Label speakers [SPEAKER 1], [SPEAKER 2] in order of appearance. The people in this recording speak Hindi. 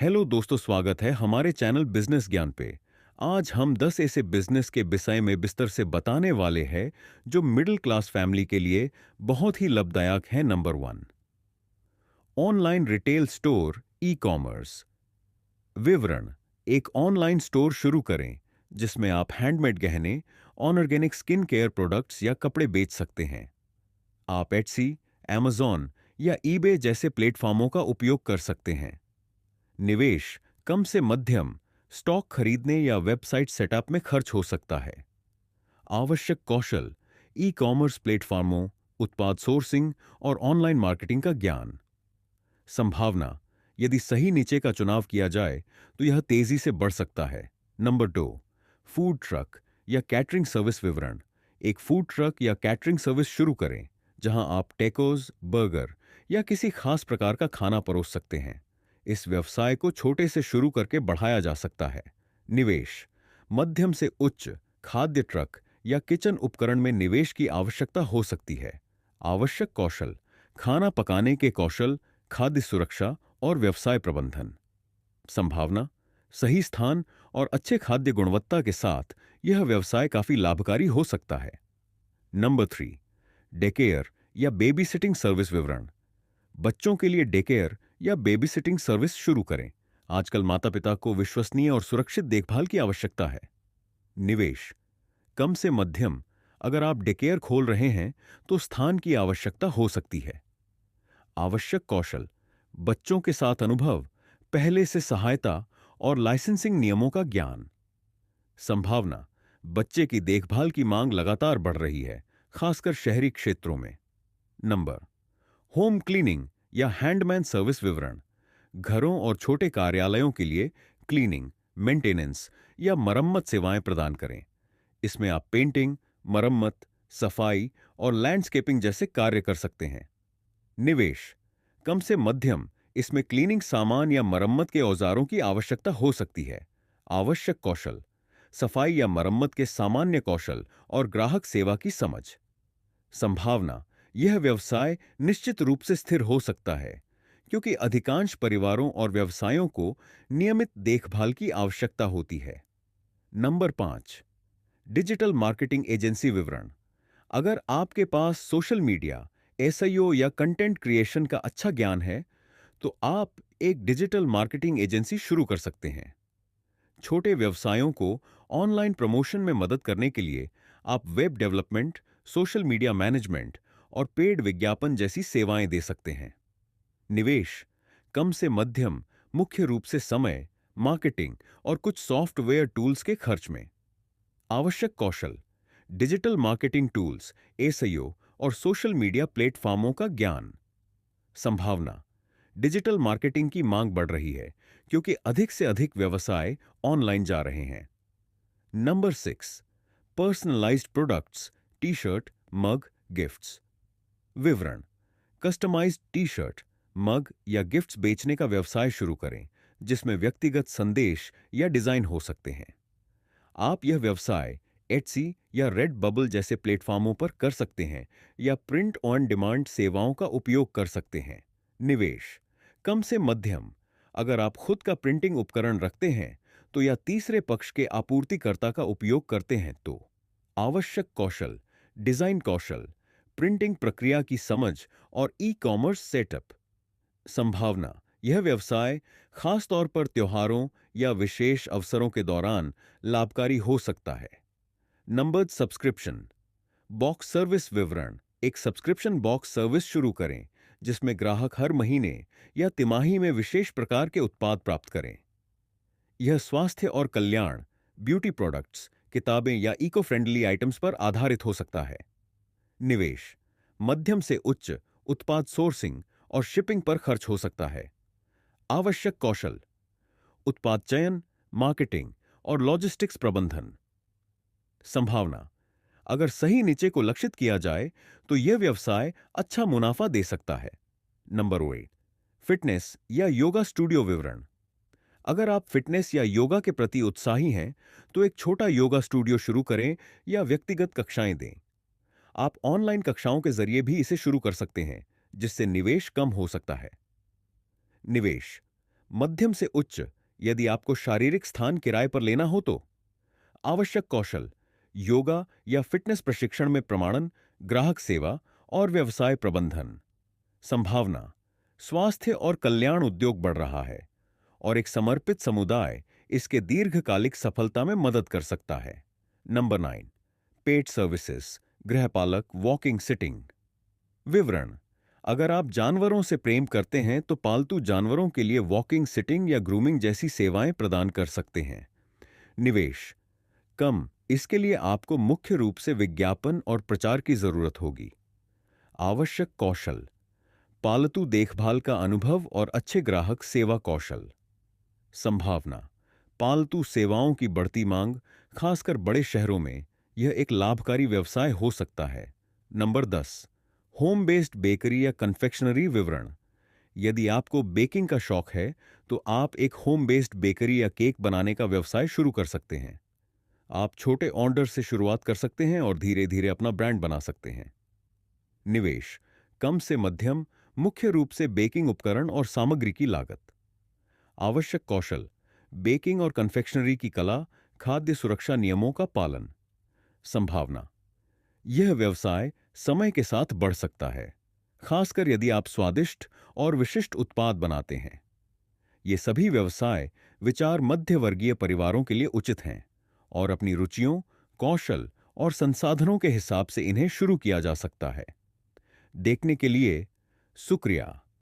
[SPEAKER 1] हेलो दोस्तों, स्वागत है हमारे चैनल बिजनेस ज्ञान पे। आज हम 10 ऐसे बिजनेस के विषय में विस्तार से बताने वाले हैं जो मिडिल क्लास फैमिली के लिए बहुत ही लाभदायक है। Number 1, online retail store e commerce. विवरण: एक ऑनलाइन स्टोर शुरू करें जिसमें आप हैंडमेड गहने, ऑर्गेनिक स्किन केयर प्रोडक्ट्स या कपड़े बेच सकते हैं। आप एटसी, Amazon या ईबे जैसे प्लेटफॉर्मों का उपयोग कर सकते हैं। निवेश: कम से मध्यम, स्टॉक खरीदने या वेबसाइट सेटअप में खर्च हो सकता है। आवश्यक कौशल: ई कॉमर्स प्लेटफॉर्मों, उत्पाद सोर्सिंग और ऑनलाइन मार्केटिंग का ज्ञान। संभावना: यदि सही नीचे का चुनाव किया जाए तो यह तेजी से बढ़ सकता है। नंबर 2, फूड ट्रक या कैटरिंग सर्विस। विवरण: एक फूड ट्रक या कैटरिंग सर्विस शुरू करें जहां आप टैकोस, बर्गर या किसी खास प्रकार का खाना परोस सकते हैं। इस व्यवसाय को छोटे से शुरू करके बढ़ाया जा सकता है। निवेश: मध्यम से उच्च, खाद्य ट्रक या किचन उपकरण में निवेश की आवश्यकता हो सकती है। आवश्यक कौशल: खाना पकाने के कौशल, खाद्य सुरक्षा और व्यवसाय प्रबंधन। संभावना: सही स्थान और अच्छे खाद्य गुणवत्ता के साथ यह व्यवसाय काफी लाभकारी हो सकता है। नंबर 3, डेकेयर या बेबी सिटिंग सर्विस। विवरण: बच्चों के लिए डेकेयर या बेबी सिटिंग सर्विस शुरू करें। आजकल माता पिता को विश्वसनीय और सुरक्षित देखभाल की आवश्यकता है। निवेश: कम से मध्यम, अगर आप डेकेयर खोल रहे हैं तो स्थान की आवश्यकता हो सकती है। आवश्यक कौशल: बच्चों के साथ अनुभव, पहले से सहायता और लाइसेंसिंग नियमों का ज्ञान। संभावना: बच्चे की देखभाल की मांग लगातार बढ़ रही है, खासकर शहरी क्षेत्रों में। नंबर: होम क्लीनिंग या हैंडमैन सर्विस। विवरण: घरों और छोटे कार्यालयों के लिए क्लीनिंग, मेंटेनेंस या मरम्मत सेवाएं प्रदान करें। इसमें आप पेंटिंग, मरम्मत, सफाई और लैंडस्केपिंग जैसे कार्य कर सकते हैं। निवेश: कम से मध्यम, इसमें क्लीनिंग सामान या मरम्मत के औजारों की आवश्यकता हो सकती है। आवश्यक कौशल: सफाई या मरम्मत के सामान्य कौशल और ग्राहक सेवा की समझ। संभावना: यह व्यवसाय निश्चित रूप से स्थिर हो सकता है क्योंकि अधिकांश परिवारों और व्यवसायों को नियमित देखभाल की आवश्यकता होती है। Number 5, digital marketing agency. विवरण: अगर आपके पास सोशल मीडिया, एसईओ या कंटेंट क्रिएशन का अच्छा ज्ञान है तो आप एक डिजिटल मार्केटिंग एजेंसी शुरू कर सकते हैं। छोटे व्यवसायों को ऑनलाइन प्रमोशन में मदद करने के लिए आप web development, social media management और पेड विज्ञापन जैसी सेवाएं दे सकते हैं। निवेश: कम से मध्यम, मुख्य रूप से समय, मार्केटिंग और कुछ सॉफ्टवेयर टूल्स के खर्च में। आवश्यक कौशल: डिजिटल मार्केटिंग टूल्स, एसईओ और सोशल मीडिया प्लेटफॉर्मों का ज्ञान। संभावना: डिजिटल मार्केटिंग की मांग बढ़ रही है क्योंकि अधिक से अधिक व्यवसाय ऑनलाइन जा रहे हैं। Number 6, personalised products, T shirt, mug, gifts. विवरण: कस्टमाइज्ड टी शर्ट, मग या गिफ्ट्स बेचने का व्यवसाय शुरू करें जिसमें व्यक्तिगत संदेश या डिजाइन हो सकते हैं। आप यह व्यवसाय एटसी या रेड बबल जैसे प्लेटफॉर्मों पर कर सकते हैं या प्रिंट ऑन डिमांड सेवाओं का उपयोग कर सकते हैं। निवेश: कम से मध्यम, अगर आप खुद का प्रिंटिंग उपकरण रखते हैं तो या तीसरे पक्ष के आपूर्तिकर्ता का उपयोग करते हैं तो। आवश्यक कौशल: डिजाइन कौशल, प्रिंटिंग प्रक्रिया की समझ और ई कॉमर्स सेटअप। संभावना: यह व्यवसाय खास तौर पर त्योहारों या विशेष अवसरों के दौरान लाभकारी हो सकता है। Numbered subscription box service. विवरण: एक सब्सक्रिप्शन बॉक्स सर्विस शुरू करें जिसमें ग्राहक हर महीने या तिमाही में विशेष प्रकार के उत्पाद प्राप्त करें। यह स्वास्थ्य और कल्याण, ब्यूटी प्रोडक्ट्स, किताबें या इको फ्रेंडली आइटम्स पर आधारित हो सकता है। निवेश: मध्यम से उच्च, उत्पाद सोर्सिंग और शिपिंग पर खर्च हो सकता है। आवश्यक कौशल: उत्पाद चयन, मार्केटिंग और लॉजिस्टिक्स प्रबंधन। संभावना: अगर सही नीचे को लक्षित किया जाए तो यह व्यवसाय अच्छा मुनाफा दे सकता है। नंबर 8, फिटनेस या योगा स्टूडियो। विवरण: अगर आप फिटनेस या योगा के प्रति उत्साही हैं तो एक छोटा योगा स्टूडियो शुरू करें या व्यक्तिगत कक्षाएं दें। आप ऑनलाइन कक्षाओं के जरिए भी इसे शुरू कर सकते हैं जिससे निवेश कम हो सकता है। निवेश: मध्यम से उच्च यदि आपको शारीरिक स्थान किराए पर लेना हो तो। आवश्यक कौशल: योगा या फिटनेस प्रशिक्षण में प्रमाणन, ग्राहक सेवा और व्यवसाय प्रबंधन। संभावना: स्वास्थ्य और कल्याण उद्योग बढ़ रहा है और एक समर्पित समुदाय इसके दीर्घकालिक सफलता में मदद कर सकता है। नंबर 9, पेट सर्विसेज, गृहपालक, वॉकिंग, सिटिंग। विवरण: अगर आप जानवरों से प्रेम करते हैं तो पालतू जानवरों के लिए वॉकिंग, सिटिंग या ग्रूमिंग जैसी सेवाएं प्रदान कर सकते हैं। निवेश: कम, इसके लिए आपको मुख्य रूप से विज्ञापन और प्रचार की जरूरत होगी। आवश्यक कौशल: पालतू देखभाल का अनुभव और अच्छे ग्राहक सेवा कौशल। संभावना: पालतू सेवाओं की बढ़ती मांग, खासकर बड़े शहरों में यह एक लाभकारी व्यवसाय हो सकता है। नंबर 10, होम बेस्ड बेकरी या कन्फेक्शनरी। विवरण: यदि आपको बेकिंग का शौक है तो आप एक होम बेस्ड बेकरी या केक बनाने का व्यवसाय शुरू कर सकते हैं। आप छोटे ऑर्डर से शुरुआत कर सकते हैं और धीरे धीरे अपना ब्रांड बना सकते हैं। निवेश: कम से मध्यम, मुख्य रूप से बेकिंग उपकरण और सामग्री की लागत। आवश्यक कौशल: बेकिंग और कन्फेक्शनरी की कला, खाद्य सुरक्षा नियमों का पालन। संभावना: यह व्यवसाय समय के साथ बढ़ सकता है, खासकर यदि आप स्वादिष्ट और विशिष्ट उत्पाद बनाते हैं। ये सभी व्यवसाय विचार मध्यवर्गीय परिवारों के लिए उचित हैं और अपनी रुचियों, कौशल और संसाधनों के हिसाब से इन्हें शुरू किया जा सकता है। देखने के लिए शुक्रिया।